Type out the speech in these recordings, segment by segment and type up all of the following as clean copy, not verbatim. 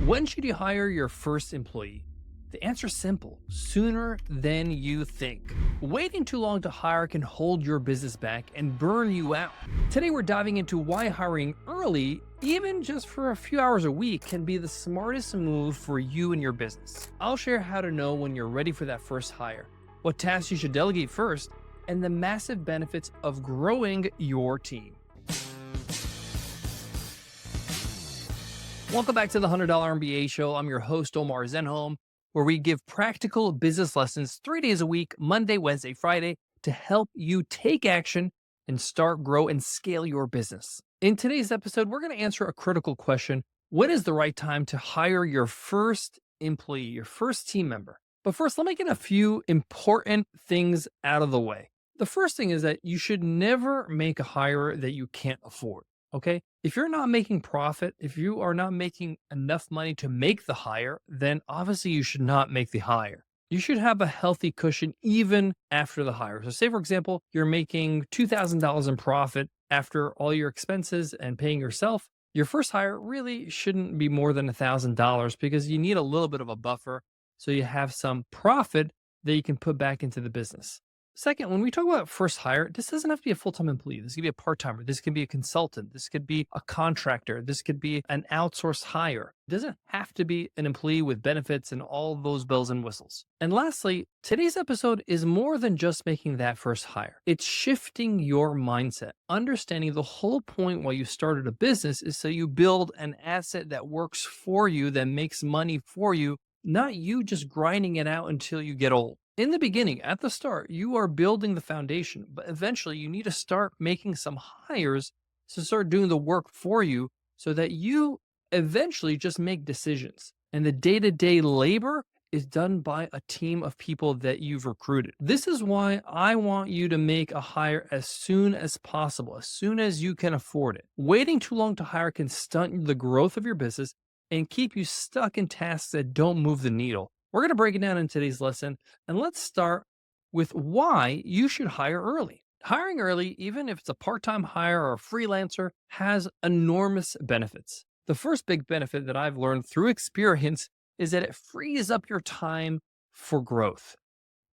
When should you hire your first employee? The answer is simple: sooner than you think. Waiting too long to hire can hold your business back and burn you out. Today, we're diving into why hiring early, even just for a few hours a week, can be the smartest move for you and your business. I'll share how to know when you're ready for that first hire, what tasks you should delegate first, and the massive benefits of growing your team. Welcome back to the $100 MBA Show. I'm your host, Omar Zenhom, where we give practical business lessons 3 days a week, Monday, Wednesday, Friday, to help you take action and start, grow, and scale your business. In today's episode, we're going to answer a critical question: when is the right time to hire your first employee, your first team member? But first, let me get a few important things out of the way. The first thing is that you should never make a hire that you can't afford. Okay. If you're not making profit, if you are not making enough money to make the hire, then obviously you should not make the hire. You should have a healthy cushion even after the hire. So say, for example, you're making $2,000 in profit after all your expenses and paying yourself. Your first hire really shouldn't be more than $1,000 because you need a little bit of a buffer so you have some profit that you can put back into the business. Second, when we talk about first hire, this doesn't have to be a full-time employee. This could be a part-timer. This could be a consultant. This could be a contractor. This could be an outsourced hire. It doesn't have to be an employee with benefits and all those bells and whistles. And lastly, today's episode is more than just making that first hire. It's shifting your mindset, understanding the whole point why you started a business is so you build an asset that works for you, that makes money for you, not you just grinding it out until you get old. In the beginning, at the start, you are building the foundation, but eventually you need to start making some hires to start doing the work for you so that you eventually just make decisions. And the day-to-day labor is done by a team of people that you've recruited. This is why I want you to make a hire as soon as possible, as soon as you can afford it. Waiting too long to hire can stunt the growth of your business and keep you stuck in tasks that don't move the needle. We're going to break it down in today's lesson, and let's start with why you should hire early. Hiring early, even if it's a part-time hire or a freelancer, has enormous benefits. The first big benefit that I've learned through experience is that it frees up your time for growth.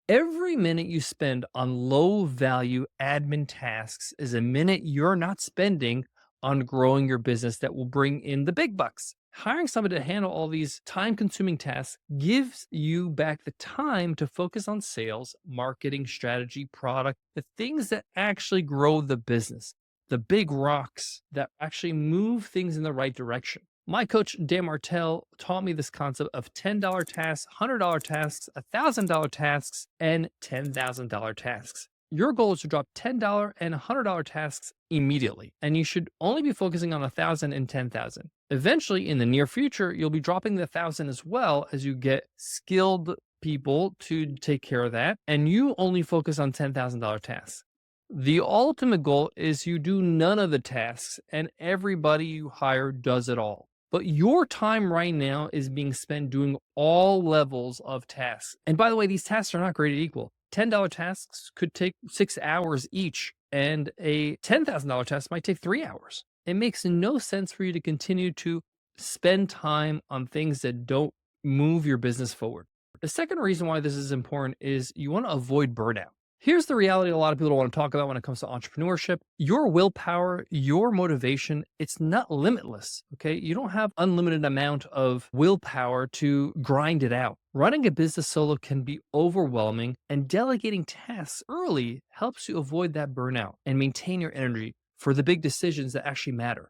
Every minute you spend on low-value admin tasks is a minute you're not spending on growing your business that will bring in the big bucks. Hiring somebody to handle all these time-consuming tasks gives you back the time to focus on sales, marketing, strategy, product, the things that actually grow the business, the big rocks that actually move things in the right direction. My coach, Dan Martell, taught me this concept of $10 tasks, $100 tasks, $1,000 tasks, and $10,000 tasks. Your goal is to drop $10 and $100 tasks immediately, and you should only be focusing on 1,000 and 10,000. Eventually, in the near future, you'll be dropping the 1,000 as well as you get skilled people to take care of that, and you only focus on $10,000 tasks. The ultimate goal is you do none of the tasks, and everybody you hire does it all. But your time right now is being spent doing all levels of tasks. And by the way, these tasks are not created equal. $10 tasks could take 6 hours each, and a $10,000 task might take 3 hours. It makes no sense for you to continue to spend time on things that don't move your business forward. The second reason why this is important is you want to avoid burnout. Here's the reality a lot of people don't want to talk about when it comes to entrepreneurship. Your willpower, your motivation, it's not limitless, okay? You don't have unlimited amount of willpower to grind it out. Running a business solo can be overwhelming, and delegating tasks early helps you avoid that burnout and maintain your energy for the big decisions that actually matter.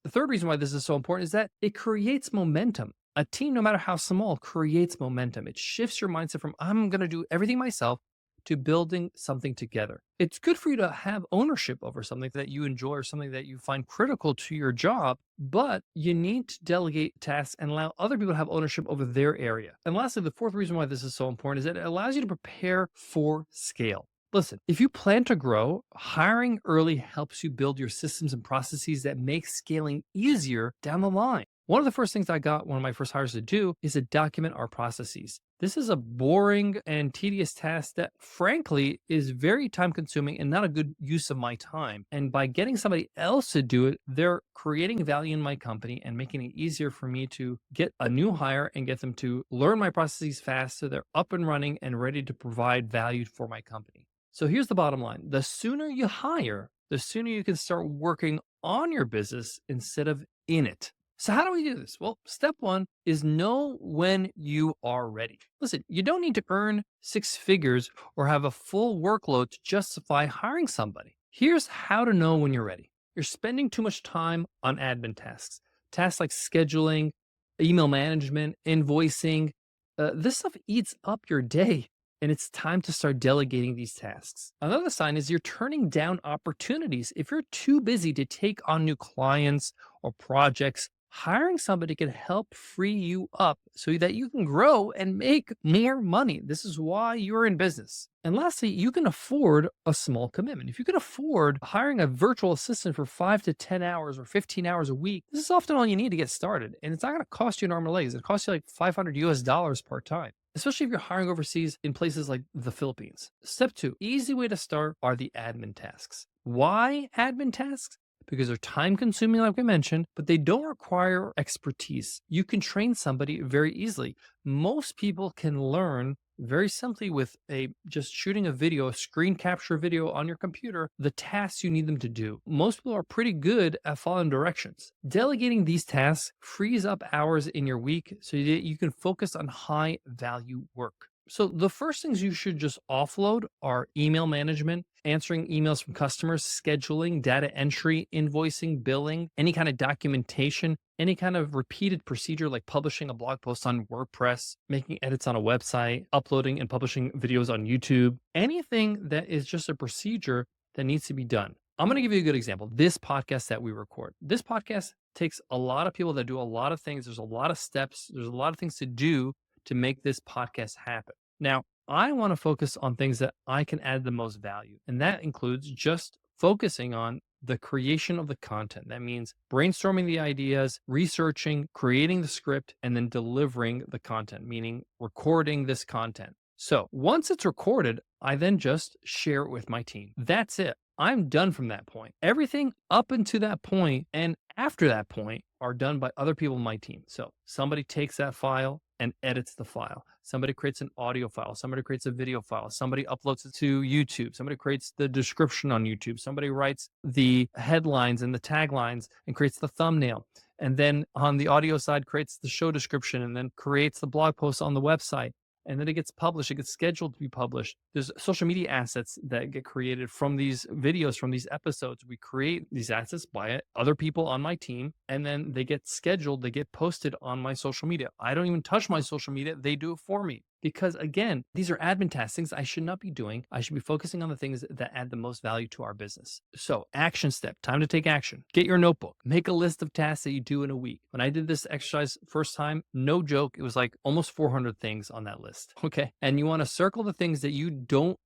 The third reason why this is so important is that it creates momentum. A team, no matter how small, creates momentum. It shifts your mindset from I'm going to do everything myself to building something together. It's good for you to have ownership over something that you enjoy or something that you find critical to your job, but you need to delegate tasks and allow other people to have ownership over their area. And lastly, the fourth reason why this is so important is that it allows you to prepare for scale. Listen, if you plan to grow, hiring early helps you build your systems and processes that make scaling easier down the line. One of the first things I got one of my first hires to do is to document our processes. This is a boring and tedious task that, frankly, is very time consuming and not a good use of my time. And by getting somebody else to do it, they're creating value in my company and making it easier for me to get a new hire and get them to learn my processes fast so they're up and running and ready to provide value for my company. So here's the bottom line: the sooner you hire, the sooner you can start working on your business instead of in it. So, how do we do this? Well, step one is know when you are ready. Listen, you don't need to earn six figures or have a full workload to justify hiring somebody. Here's how to know when you're ready: you're spending too much time on admin tasks, tasks like scheduling, email management, invoicing. This stuff eats up your day. And it's time to start delegating these tasks. Another sign is you're turning down opportunities. If you're too busy to take on new clients or projects, hiring somebody can help free you up so that you can grow and make more money. This is why you're in business. And lastly, you can afford a small commitment. If you can afford hiring a virtual assistant for 5 to 10 hours or 15 hours a week, this is often all you need to get started. And it's not going to cost you an arm and legs. It costs you like $500 part time, especially if you're hiring overseas in places like the Philippines. Step two, easy way to start are the admin tasks. Why admin tasks? Because they're time consuming, like we mentioned, but they don't require expertise. You can train somebody very easily. Most people can learn very simply with just shooting a video, a screen capture video on your computer, the tasks you need them to do. Most people are pretty good at following directions. Delegating these tasks frees up hours in your week so that you can focus on high value work. So the first things you should just offload are email management, answering emails from customers, scheduling, data entry, invoicing, billing, any kind of documentation, any kind of repeated procedure like publishing a blog post on WordPress, making edits on a website, uploading and publishing videos on YouTube, anything that is just a procedure that needs to be done. I'm going to give you a good example. This podcast that we record. This podcast takes a lot of people that do a lot of things. There's a lot of steps. There's a lot of things to do to make this podcast happen. Now, I want to focus on things that I can add the most value. And that includes just focusing on the creation of the content. That means brainstorming the ideas, researching, creating the script, and then delivering the content, meaning recording this content. So once it's recorded, I then just share it with my team. That's it. I'm done from that point. Everything up until that point and after that point are done by other people in my team. So somebody takes that file and edits the file. Somebody creates an audio file. Somebody creates a video file. Somebody uploads it to YouTube. Somebody creates the description on YouTube. Somebody writes the headlines and the taglines and creates the thumbnail. And then on the audio side, creates the show description and then creates the blog post on the website. And then it gets published. It gets scheduled to be published. There's social media assets that get created from these videos, from these episodes. We create these assets by other people on my team, and then they get scheduled. They get posted on my social media. I don't even touch my social media. They do it for me. Because again, these are admin tasks, things I should not be doing. I should be focusing on the things that add the most value to our business. So action step, time to take action. Get your notebook, make a list of tasks that you do in a week. When I did this exercise first time, no joke, it was like almost 400 things on that list. Okay. And you want to circle the things that you don't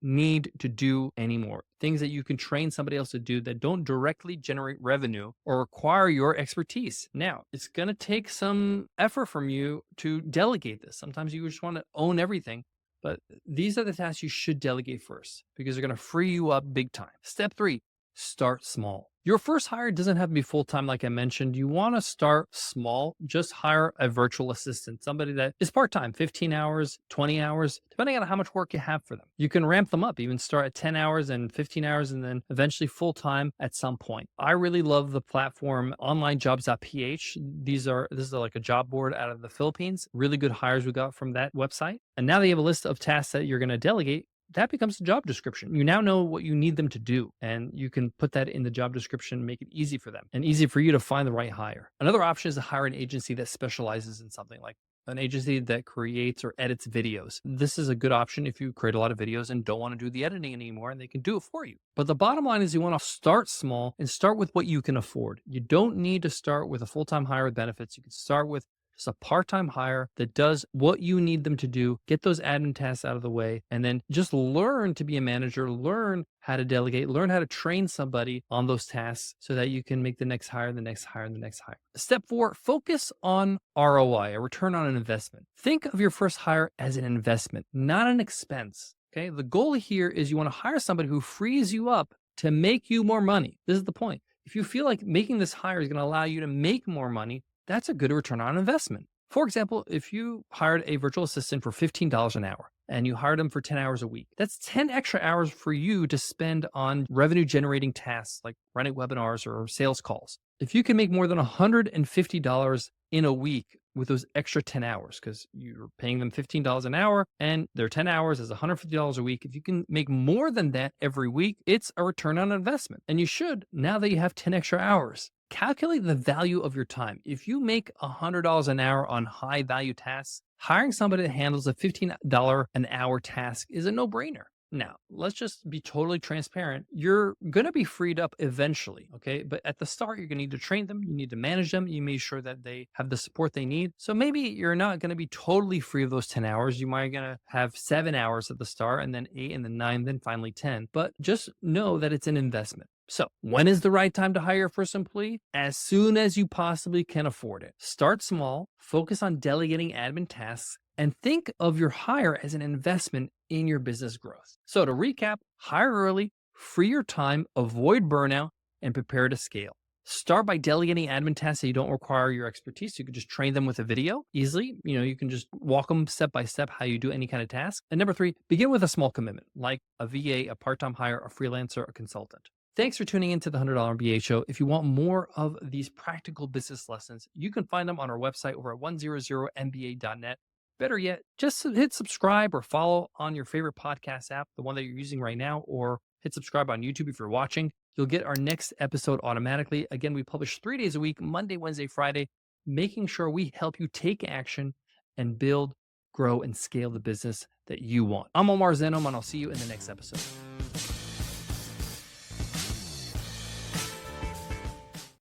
need to do anymore. Things that you can train somebody else to do that don't directly generate revenue or require your expertise. Now, it's going to take some effort from you to delegate this. Sometimes you just want to own everything, but these are the tasks you should delegate first because they're going to free you up big time. Step three, start small. Your first hire doesn't have to be full-time, like I mentioned. You want to start small. Just hire a virtual assistant, somebody that is part-time, 15 hours, 20 hours, depending on how much work you have for them. You can ramp them up, even start at 10 hours and 15 hours, and then eventually full-time at some point. I really love the platform onlinejobs.ph. This is like a job board out of the Philippines. Really good hires we got from that website. And now they have a list of tasks that you're going to delegate. That becomes the job description. You now know what you need them to do, and you can put that in the job description, make it easy for them and easy for you to find the right hire. Another option is to hire an agency that specializes in something, like an agency that creates or edits videos. This is a good option if you create a lot of videos and don't want to do the editing anymore, and they can do it for you. But the bottom line is you want to start small and start with what you can afford. You don't need to start with a full-time hire with benefits. You can start with Just a part-time hire that does what you need them to do, get those admin tasks out of the way, and then just learn to be a manager, learn how to delegate, learn how to train somebody on those tasks so that you can make the next hire, the next hire, and the next hire. Step 4, focus on ROI, a return on an investment. Think of your first hire as an investment, not an expense. Okay. The goal here is you want to hire somebody who frees you up to make you more money. This is the point. If you feel like making this hire is going to allow you to make more money, that's a good return on investment. For example, if you hired a virtual assistant for $15 an hour and you hired them for 10 hours a week, that's 10 extra hours for you to spend on revenue generating tasks like running webinars or sales calls. If you can make more than $150 in a week with those extra 10 hours, because you're paying them $15 an hour and their 10 hours is $150 a week. If you can make more than that every week, it's a return on investment. And you should, now that you have 10 extra hours. Calculate the value of your time. If you make $100 an hour on high value tasks, hiring somebody that handles a $15 an hour task is a no brainer. Now, let's just be totally transparent. You're going to be freed up eventually, okay? But at the start, you're going to need to train them. You need to manage them. You make sure that they have the support they need. So maybe you're not going to be totally free of those 10 hours. You might going to have 7 hours at the start and then 8 and then 9, then finally 10. But just know that it's an investment. So when is the right time to hire your first employee? As soon as you possibly can afford it. Start small, focus on delegating admin tasks, and think of your hire as an investment in your business growth. So to recap, hire early, free your time, avoid burnout, and prepare to scale. Start by delegating admin tasks that you don't require your expertise. You can just train them with a video easily. You can just walk them step by step how you do any kind of task. And number 3, begin with a small commitment, like a VA, a part-time hire, a freelancer, a consultant. Thanks for tuning in to the $100 MBA Show. If you want more of these practical business lessons, you can find them on our website over at 100mba.net. Better yet, just hit subscribe or follow on your favorite podcast app, the one that you're using right now, or hit subscribe on YouTube if you're watching. You'll get our next episode automatically. Again, we publish 3 days a week, Monday, Wednesday, Friday, making sure we help you take action and build, grow, and scale the business that you want. I'm Omar Zenhom, and I'll see you in the next episode.